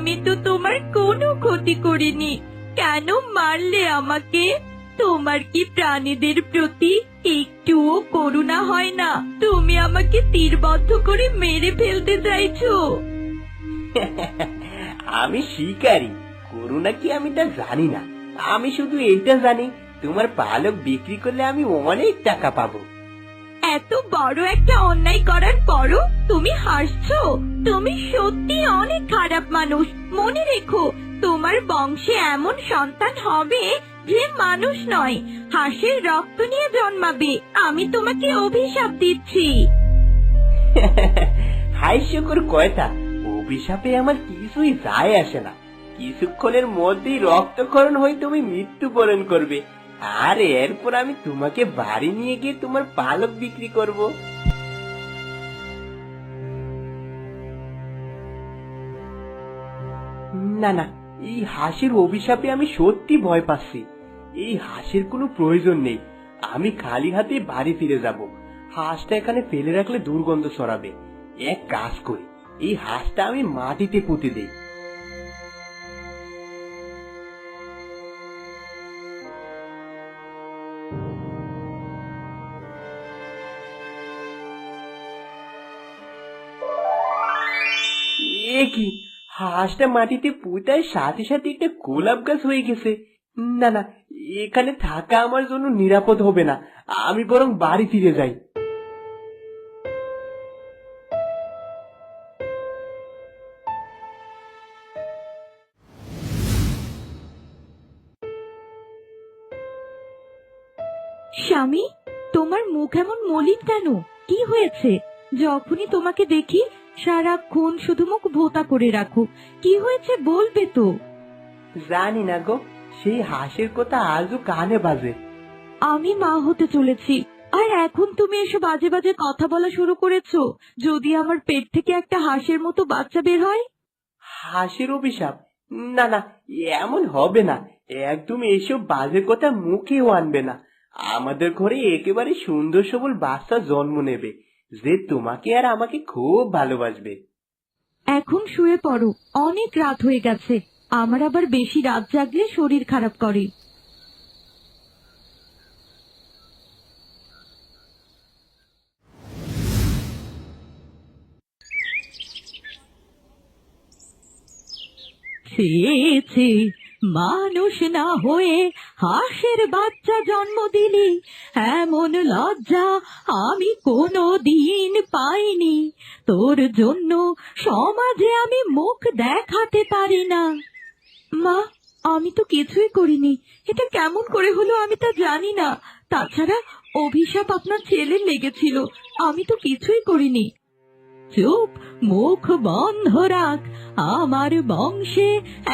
আমি তো তোমার কোনো ক্ষতি করিনি, কেন মারলে আমাকে? তোমার কি প্রাণীদের প্রতি একটুও করুণা হয় না? তুমি আমাকে তীরবদ্ধ করে মেরে ফেলতে চাইছো? আমি শিকারী, করুণা কি আমি তা জানি না। আমি শুধু এইটা জানি, তোমার পালক বিক্রি করলে আমি অনেক টাকা পাবো। এত বড় একটা অন্যায় করার পরও তুমি হাসছো? তুমি সত্যি অনেক খারাপ মানুষ। মনে রেখো, তোমার বংশে এমন সন্তান হবে যে মানুষ নয়, হাঁসের রক্ত নিয়ে জন্মাবে। আমি তোমাকে অভিশাপ দিচ্ছি। হাস্যকর কয়টা, অভিশাপে আমার কিছুই যায় আসে না। কিছুক্ষণের মধ্যেই রক্তক্ষরণ হয়ে তুমি মৃত্যুবরণ করবে, আর এরপর আমি তোমাকে বাড়ি নিয়ে গিয়ে তোমার পালক বিক্রি করব। না না, এই হাঁসের অভিশাপে আমি সত্যি ভয় পাচ্ছি। এই হাঁসের কোনো প্রয়োজন নেই। আমি খালি হাতে বাড়ি ফিরে যাব। হাঁসটা এখানে ফেলে রাখলে দুর্গন্ধ ছড়াবে। এক কাজ করি, এই হাঁসটা আমি মাটিতে পুঁতে দেই। এ কি, হাঁসটা মাটিতে পুঁতার সাথে সাথে একটা গোলাপ গাছ হয়ে গেছে। না না, এখানে থাকা আমার জন্য নিরাপদ হবে না। আমি বরং বাড়ি ফিরে যাই। স্বামী, তোমার মুখ এমন মলিন কেন? কি হয়েছে? যখনই তোমাকে দেখি সারাক্ষণ শুধু মুখ ভোতা করে রাখো। কি হয়েছে বলবে তো? জানি না গো, সেই হাঁসের কথা আজও কানে বাজে। আমি মা হতে চলেছি, আর এখন তুমি এসব বাজে বাজে কথা বলা শুরু করেছো। যদি আমার পেট থেকে একটা হাঁসের মতো বাচ্চা বের হয়? হাঁসের অভিশাপ? না না, এমন হবে না। একদম এসব বাজে কথা মুখেও আনবে না। আমাদের ঘরে একেবারে সুন্দর সবল বাচ্চা জন্ম নেবে, যে তোমাকে আর আমাকে খুব ভালোবাসবে। এখন শুয়ে পড়ো, অনেক রাত হয়ে গেছে। আমার আবার বেশি রাত জাগলে শরীর খারাপ করে। ছি ছি, মানুষ না হয়ে হাঁসের বাচ্চা জন্ম দিলি, এমন লজ্জা আমি কোনো দিন পাইনি। তোর জন্য সমাজে আমি মুখ দেখাতে পারি না। মা, আমি তো কিছুই করিনি। এটা কেমন করে হলো আমি তা জানি না। তাছাড়া অভিশাপ আপনার ছেলের লেগেছিল, আমি তো কিছুই করিনি। চুপ, মুখ বন্ধ রাখ। আমার বংশে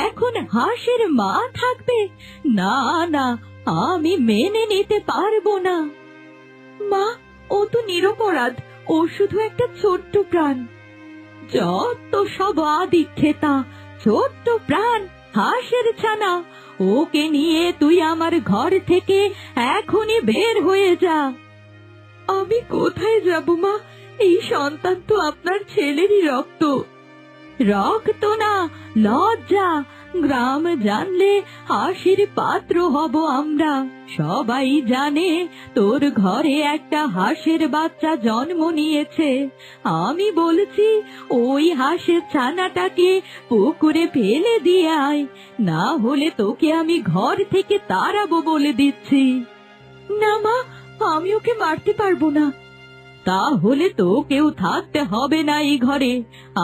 এখন হাঁসের মা থাকবে? না না, আমি মেনে নিতে পারবো না। মা, ও তো নিরপরাধ, ও শুধু একটা ছোট্ট প্রাণ। যত সব আদিক্ষেতা, ছোট্ট প্রাণ, হাঁসের ছানা। ওকে নিয়ে তুই আমার ঘর থেকে এখনই বের হয়ে যা। আমি কোথায় যাব মা? এই সন্তান তো আপনার ছেলেরই রক্ত। রক্ত না, লজ্জা। গ্রাম জানলে হাসির পাত্র হব আমরা। সবাই জানে তোর ঘরে একটা হাঁসের বাচ্চা জন্ম নিয়েছে। আমি বলছি, ওই হাঁসের ছানাটাকে পুকুরে ফেলে দিয়ে আয়, না হলে তোকে আমি ঘর থেকে তাড়াবো বলে দিচ্ছি। না মা, আমি ওকে মারতে পারবো না। তাহলে তো কেউ থাকতে হবে না এই ঘরে।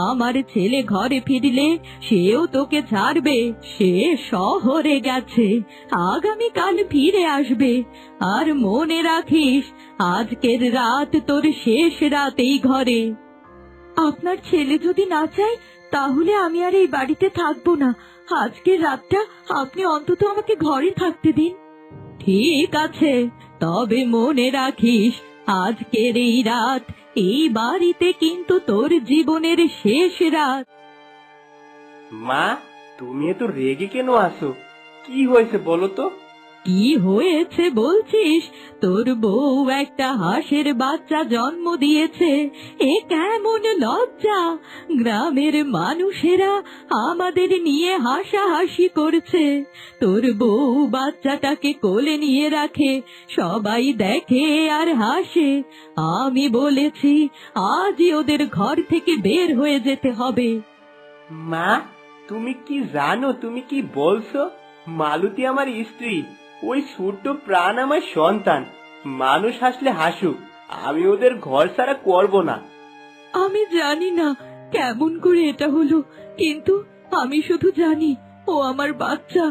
আমার ছেলে ঘরে ফিরলে সেও তোকে ছাড়বে। সে শহরে গেছে, আগামীকাল ফিরে আসবে। আর মনে রাখিস, আজকের রাত তোর শেষ রাত এই ঘরে। আপনার ছেলে যদি না চায়, তাহলে আমি আর এই বাড়িতে থাকবো না। আজকের রাতটা আপনি অন্তত আমাকে ঘরে থাকতে দিন। ঠিক আছে, তবে মনে রাখিস, আজকের এই রাত এই বাড়িতে কিন্তু তোর জীবনের শেষ রাত। মা, তুমি এত রেগে কেন আছো? কি হয়েছে বলো তো? কি হয়েছে বলছিস? তোর বউ একটা হাঁসের বাচ্চা জন্ম দিয়েছে, এ কেমন লজ্জা! গ্রামের মানুষেরা আমাদের নিয়ে হাসাহাসি করছে। তোর বউ বাচ্চাটাকে কোলে নিয়ে রাখে, সবাই দেখে আর হাসে। আমি বলেছি আজই ওদের ঘর থেকে বের হয়ে যেতে হবে। মা, তুমি কি জানো তুমি কি বলছো? মালতী আমার স্ত্রী, ওই ছোট্ট প্রাণ আমার সন্তান। মানুষ হাসলে হাসুক, আমি ওদের ঘর ছাড়া করব না। আমি জানি না কেমন করে এটা হলো, কিন্তু আমি শুধু জানি ও আমার বাচ্চা,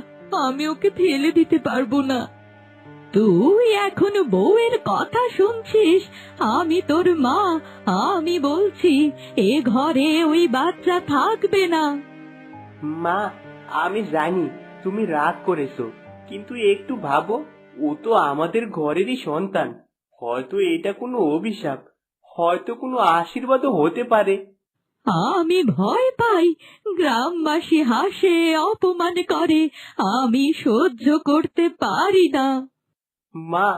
আমি ওকে ফেলে দিতে পারবো না। তুই এখন বউয়ের কথা শুনছিস? আমি তোর মা, আমি বলছি এ ঘরে ওই বাচ্চা থাকবে না। মা, আমি জানি তুমি রাগ করেছো, কিন্তু একটু ভাবো, ও তো আমাদের ঘরেরই সন্তান। হয়তো এটা কোনো অভিশাপ, হয়তো কোনো আশীর্বাদও হতে পারে। আমি ভয় পাই, গ্রামবাসী হাসে, অপমান করে, আমি সহ্য করতে পারি না। মা,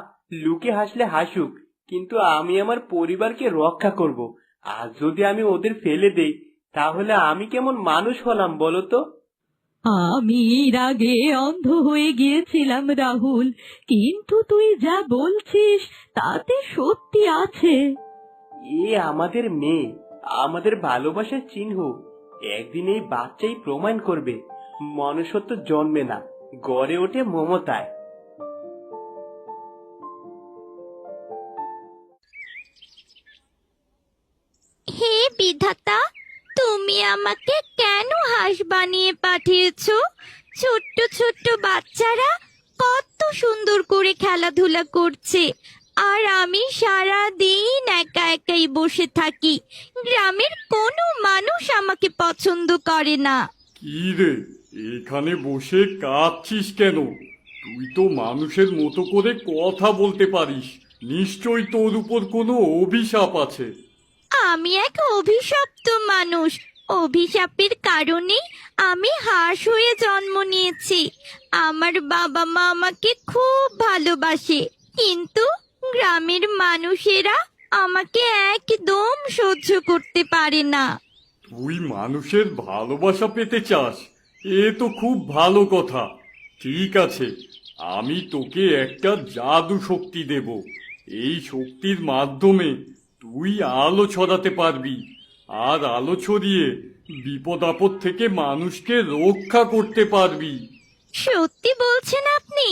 লোকে হাসলে হাসুক, কিন্তু আমি আমার পরিবারকে রক্ষা করব। আজ যদি আমি ওদের ফেলে দেই, তাহলে আমি কেমন মানুষ হলাম বলো তো? আমি এর আগে অন্ধ হয়ে গিয়েছিলাম রাহুল, কিন্তু তুই যা বলছিস তাতে সত্যি আছে। এ আমাদের মেয়ে, আমাদের ভালোবাসার চিহ্ন। একদিন এই বাচ্চাই প্রমাণ করবে মনুষ্যত্ব জন্মে না, গড়ে ওঠে মমতায়। হে বিধাতা, তুমি আমাকে কেন হাঁস বানিয়ে পাঠিয়েছো? ছোট্ট ছোট্ট বাচ্চারা কত সুন্দর করে খেলাধুলা করছে, আর আমি সারা দিন একা একাই বসে থাকি। গ্রামের কোনো মানুষ আমাকে পছন্দ করে না। কি রে, এখানে বসে কাঁদছিস কেন? তুই তো মানুষের মতো করে কথা বলতে পারিস, নিশ্চয়ই তোর উপর কোনো অভিশাপ আছে। আমি এক অভিশপ্ত মানুষ। অভিশাপের কারণেই আমি হাঁস হয়ে জন্ম নিয়েছি। আমার বাবা মা আমাকে খুব ভালোবাসে, কিন্তু গ্রামের মানুষেরা আমাকে একদম সহ্য করতে পারে না। তুই মানুষের ভালোবাসা পেতে চাস, এ তো খুব ভালো কথা। ঠিক আছে, আমি তোকে একটা জাদু শক্তি দেব। এই শক্তির মাধ্যমে তুই আলো ছড়াতে পারবি, আর আলো ছড়িয়ে বিপদ আপদ থেকে মানুষকে রক্ষা করতে পারবি। সত্যি বলছেন আপনি?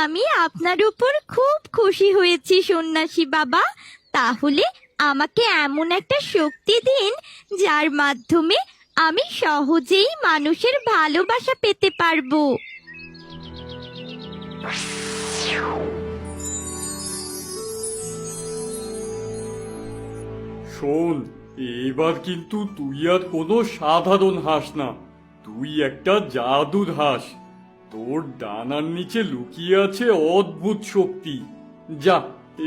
আমি আপনার উপর খুব খুশি হয়েছি সন্ন্যাসী বাবা। তাহলে আমাকে এমন একটা শক্তি দিন যার মাধ্যমে আমি সহজেই মানুষের ভালোবাসা পেতে পারবো। শোন, এবার কিন্তু তুই আর কোনো সাধারণ হাঁস না, তুই একটা জাদুর হাঁস। তোর ডানার নিচে লুকিয়ে আছে অদ্ভুত শক্তি। যা,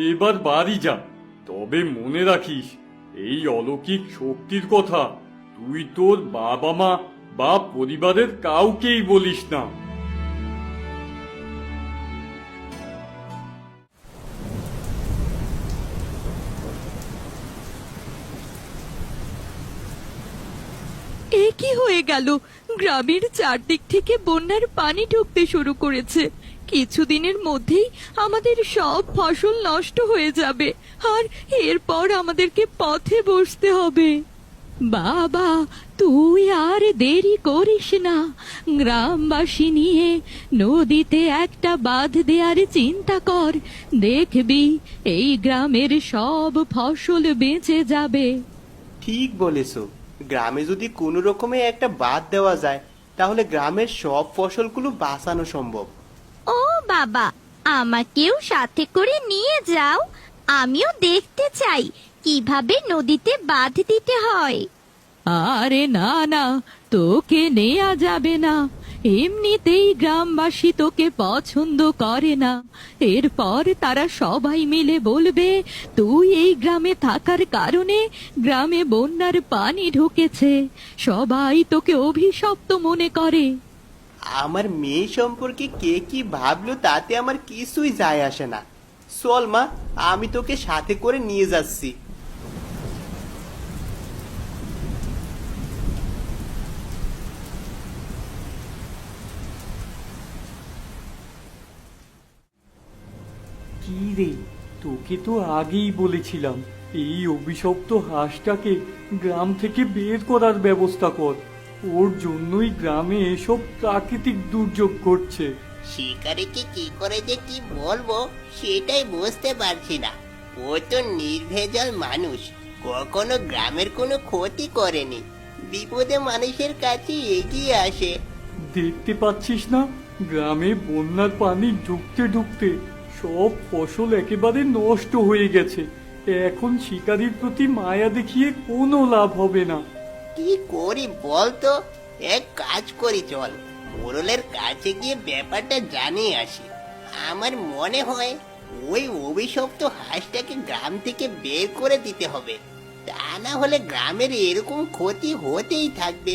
এবার বাড়ি যা। তবে মনে রাখিস, এই অলৌকিক শক্তির কথা তুই তোর বাবা মা বা পরিবারের কাউকেই বলিস না। এ কি হয়ে গেল? গ্রামের চারদিক থেকে বন্যার পানি ঢুকতে শুরু করেছে। কিছুদিনের মধ্যেই আমাদের সব ফসল নষ্ট হয়ে যাবে, আর এরপর আমাদেরকে পথে বসতে হবে। বাবা, তুই আর দেরি করিস না, গ্রামবাসী নিয়ে নদীতে একটা বাঁধ দেওয়ার চিন্তা কর। দেখবি এই গ্রামের সব ফসল বেঁচে যাবে। ঠিক বলেছো, গ্রামে যদি কোনো রকমে একটা বাঁধ দেওয়া যায়, তাহলে গ্রামের সব ফসলগুলো বাঁচানো সম্ভব। ও বাবা, আমাকেও সাথে করে নিয়ে যাও। আমিও দেখতে চাই কিভাবে নদীতে বাঁধ দিতে হয়। আরে না না, তোকে নেওয়া যাবে না। এমনিতেই গ্রামবাসী তোকে পছন্দ করে না। এরপর তারা সবাই মিলে বলবে তুই এই গ্রামে থাকার কারণে গ্রামে বন্যার পানি ঢুকেছে। সবাই তোকে অভিশপ্ত মনে করে। আমার মেয়ে সম্পর্কে কে কি ভাবলো তাতে আমার কিছুই যায় আসে না। চল মা, আমি তোকে সাথে করে নিয়ে যাচ্ছি। কি রে, তোকে তো আগেই বলেছিলাম এই অভিশপ্ত হাঁসটাকে গ্রাম থেকে বের করার ব্যবস্থা কর। ওর জন্যই গ্রামে এসব প্রাকৃতিক দুর্যোগ ঘটছে। শিকারীকে কি করে যে কি বলবো সেটাই বুঝতে পারছি না। ও তো নির্ভেজাল মানুষ, কখনো গ্রামের কোনো ক্ষতি করেনি, বিপদে মানুষের কাছে এগিয়ে আসে। দেখতে পাচ্ছিস না, গ্রামে বন্যার পানি ঢুকতে ঢুকতে সব ফসল একেবারে নষ্ট হয়ে গেছে। এখন শিকারীর প্রতি মায়া দেখিয়ে কোনো লাভ হবে না। কি করি বলতো? এক কাজ করি, চল মোড়লের কাছে গিয়ে ব্যাপারটা জানিয়ে আসি। আমার মনে হয় ওই অভিশপ্ত হাঁসটাকে গ্রাম থেকে বের করে দিতে হবে, তা না হলে গ্রামের এরকম ক্ষতি হতেই থাকবে।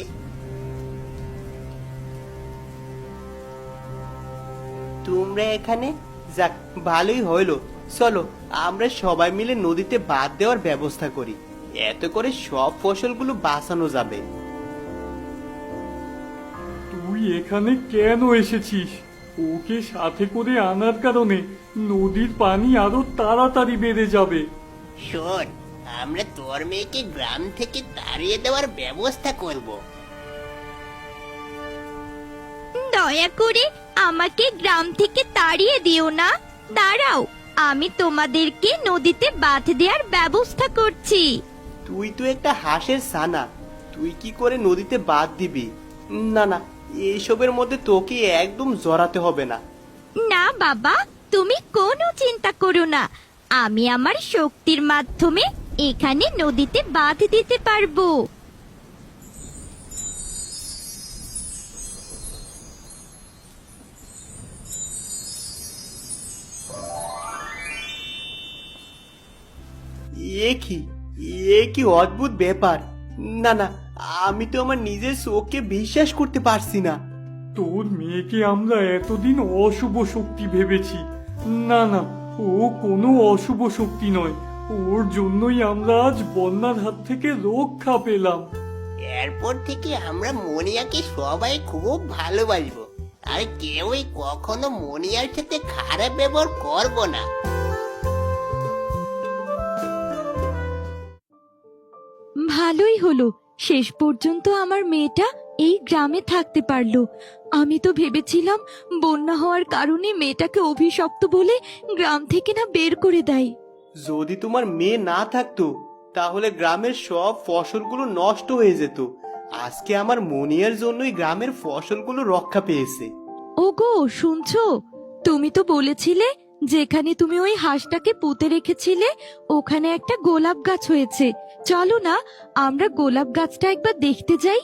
তোমরা এখানে? যাক, ভালোই হইলো। চলো আমরা সবাই মিলে নদীতে বাঁধ দেওয়ার ব্যবস্থা করি, এত করে সব ফসলগুলো বাঁচানো যাবে। তুই এখানে কেন এসেছিস? ওকে সাথে করে আনার কারণে নদীর পানি আরো তাড়াতাড়ি বেড়ে যাবে। শোন, আমরা তোর মেয়েকে গ্রাম থেকে তাড়িয়ে দেওয়ার ব্যবস্থা করব। দয়া করে আমাকে গ্রাম থেকে তাড়িয়ে দিও না। দাঁড়াও, আমি তোমাদেরকে নদীতে বাঁধ দেওয়ার ব্যবস্থা করছি। তুই তো একটা হাঁসের ছানা, তুই কি করে নদীতে বাঁধ দিবি? না না, এইসবের মধ্যে তোকে একদম জড়াতে হবে না। না বাবা, তুমি কোনো চিন্তা করো না, আমি আমার শক্তির মাধ্যমে এখানে নদীতে বাঁধ দিতে পারবো। এ কি অদ্ভুত ব্যাপার! না না, আমি তো আমার নিজের চোখকে বিশ্বাস করতে পারছি না। তোর মেয়েকে আমরা এতদিন অশুভ শক্তি ভেবেছি। না না, ও কোনো অশুভ শক্তি নয়। ওর জন্যই আমরা আজ বন্যার হাত থেকে রক্ষা পেলাম। এরপর থেকে আমরা মনিয়াকে সবাই খুব ভালোবাসবো, আর কেউই কখনো মনিয়ার সাথে খারাপ ব্যবহার করবো না। ভালোই হলো, শেষ পর্যন্ত আমার মেয়েটা এই গ্রামে থাকতে পারলো। আমি তো ভেবেছিলাম বন্যা হওয়ার কারণে মেয়েটাকে অভিশপ্ত বলে গ্রাম থেকে না বের করে দেয়। যদি তোমার মেয়ে না থাকতো তাহলে গ্রামের সব ফসলগুলো নষ্ট হয়ে যেত। আজকে আমার মনিয়ার জন্যই গ্রামের ফসলগুলো রক্ষা পেয়েছে। ওগো, শুনছো? তুমি তো বলেছিলে যেখানে তুমি ওই হাঁসটাকে পুঁতে রেখেছিলে ওখানে একটা গোলাপ গাছ হয়েছে। চলো না, আমরা গোলাপ গাছটা একবার দেখতে যাই।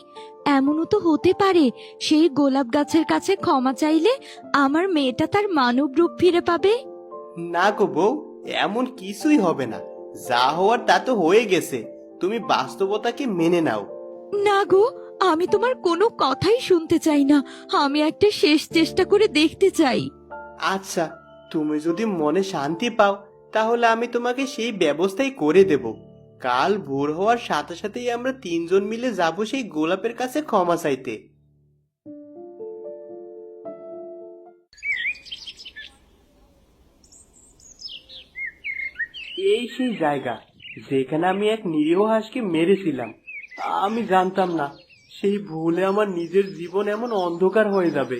এমনও তো হতে পারে সেই গোলাপ গাছের কাছে ক্ষমা চাইলে আমার মেয়েটা তার মানব রূপ ফিরে পাবে। না গো বউ, এমন কিছুই হবে না। যা হওয়ার তা তো হয়ে গেছে, তুমি বাস্তবতাকে মেনে নাও। না গো, আমি তোমার কোনো কথাই শুনতে চাই না। আমি একটা শেষ চেষ্টা করে দেখতে চাই। আচ্ছা, তুমি যদি মনে শান্তি পাও তাহলে আমি তোমাকে সেই ব্যবস্থাই করে দেব। কাল ভোর হওয়ার সাথে সাথেই আমরা তিনজন মিলে যাব সেই গোলাপের কাছে ক্ষমা চাইতে। এই সেই জায়গা যেখানে আমি এক নিরীহ হাঁসকে মেরেছিলাম। আমি জানতাম না সেই ভুলে আমার নিজের জীবন এমন অন্ধকার হয়ে যাবে।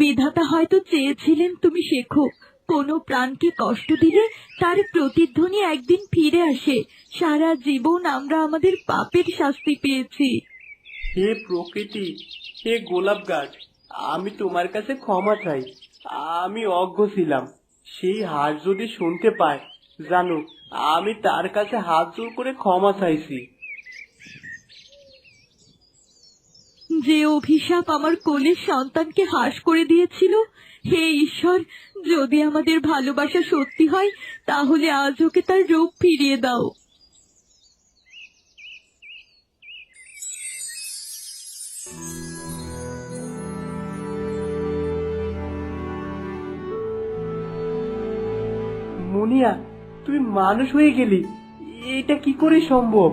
বিধাতা হয়তো চেয়েছিলেন তুমি শেখো, কোনো প্রাণকে কষ্ট দিলে তার প্রতিধ্বনি একদিন ফিরে আসে। সারা জীবন আমরা আমাদের পাপের শাস্তি পেয়েছি। হে প্রকৃতি, হে গোলাপ গাছ, আমি তোমার কাছে ক্ষমা চাই। আমি অজ্ঞ ছিলাম। সেই হাঁস যদি শুনতে পায়, জানো আমি তার কাছে হাত জোর করে ক্ষমা চাইছি। যে অভিশাপ আমার কোলের সন্তানকে হাস করে দিয়েছিল, হে ঈশ্বর, যদি আমাদের ভালোবাসা সত্যি হয় তাহলে আজ ওকে তার রূপ ফিরিয়ে দাও। সোনিয়া, তুই মানুষ হয়ে গেলি, এটা কি করে সম্ভব?